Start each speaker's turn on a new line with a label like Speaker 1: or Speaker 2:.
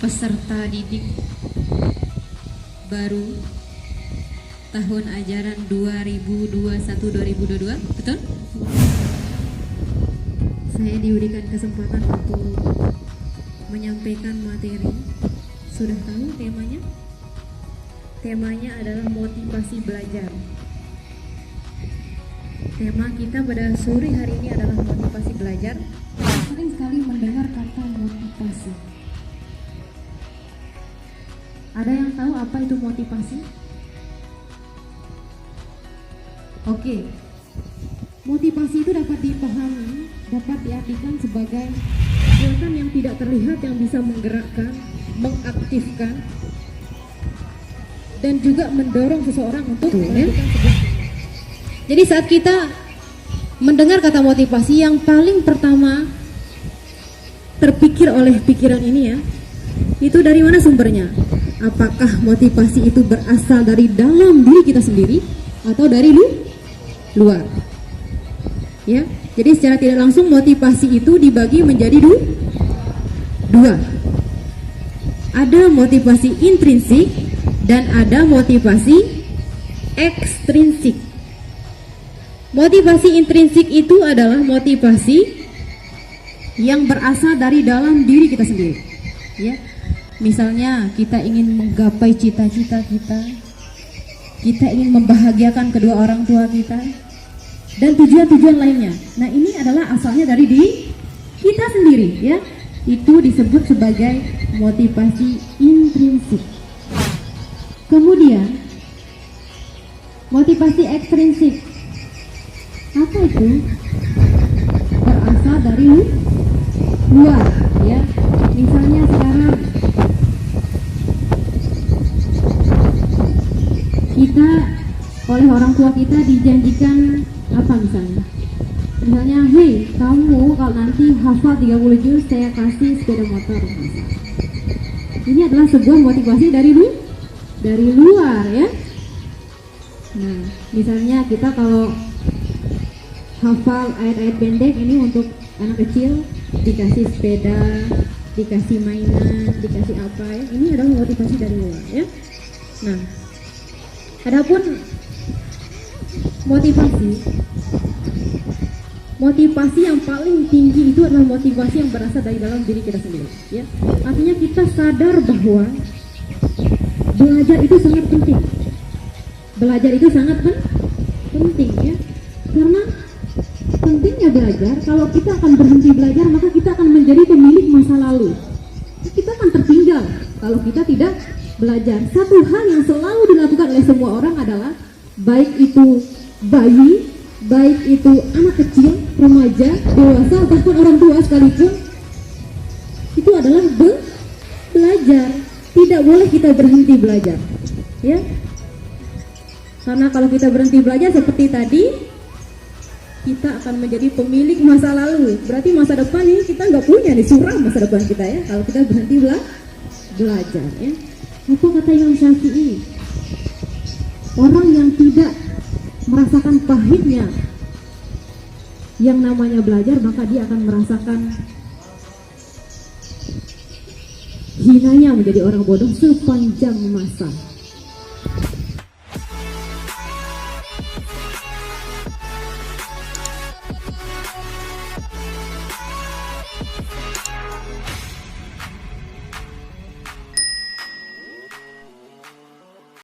Speaker 1: peserta didik baru tahun ajaran 2021-2022, betul? Saya diberikan kesempatan untuk menyampaikan materi. Sudah tahu temanya? Temanya adalah motivasi belajar. Tema kita pada sore hari ini adalah motivasi belajar. Sering sekali mendengar kata motivasi. Ada yang tahu apa itu motivasi? Oke. Motivasi itu dapat dipahami, dapat diartikan sebagai kekuatan yang tidak terlihat yang bisa menggerakkan, mengaktifkan, dan juga mendorong seseorang untuk melakukan sebuah. Jadi saat kita mendengar kata motivasi, yang paling pertama terpikir oleh pikiran ini ya, itu dari mana sumbernya? Apakah motivasi itu berasal dari dalam diri kita sendiri atau dari luar? Ya, jadi secara tidak langsung motivasi itu dibagi menjadi dua. Ada motivasi intrinsik dan ada motivasi ekstrinsik. Motivasi intrinsik itu adalah motivasi yang berasal dari dalam diri kita sendiri. Ya, misalnya kita ingin menggapai cita-cita kita ingin membahagiakan kedua orang tua kita, dan tujuan-tujuan lainnya. Nah, ini adalah asalnya dari diri kita sendiri, ya. Itu disebut sebagai motivasi intrinsik. Kemudian motivasi ekstrinsik. Apa itu? Berasal dari luar, ya. Misalnya sekarang kita oleh orang tua kita dijanjikan apa misalnya? Misalnya, hey, kamu kalau nanti hafal 30 juz saya kasih sepeda motor. Ini adalah sebuah motivasi dari luar, ya. Nah, misalnya kita kalau hafal ayat-ayat pendek ini untuk anak kecil, dikasih sepeda, dikasih mainan, dikasih apa ya. Ini adalah motivasi dari luar, ya. Nah, adapun motivasi yang paling tinggi itu adalah motivasi yang berasal dari dalam diri kita sendiri, ya. Artinya kita sadar bahwa belajar itu sangat penting. Belajar itu sangat penting, ya. Karena pentingnya belajar, kalau kita akan berhenti belajar maka kita akan menjadi pemilik masa lalu. Kita akan tertinggal kalau kita tidak belajar. Satu hal yang selalu dilakukan oleh semua orang adalah, baik itu bayi, baik itu anak kecil, remaja, dewasa, bahkan orang tua sekalipun, itu adalah belajar. Tidak boleh kita berhenti belajar, ya. Karena kalau kita berhenti belajar seperti tadi, kita akan menjadi pemilik masa lalu. Berarti masa depan ini kita nggak punya nih, suram masa depan kita, ya, kalau kita berhenti belajar, ya. Apa kata Imam Syafi'i? Orang yang tidak merasakan pahitnya yang namanya belajar, maka dia akan merasakan hinanya menjadi orang bodoh sepanjang masa.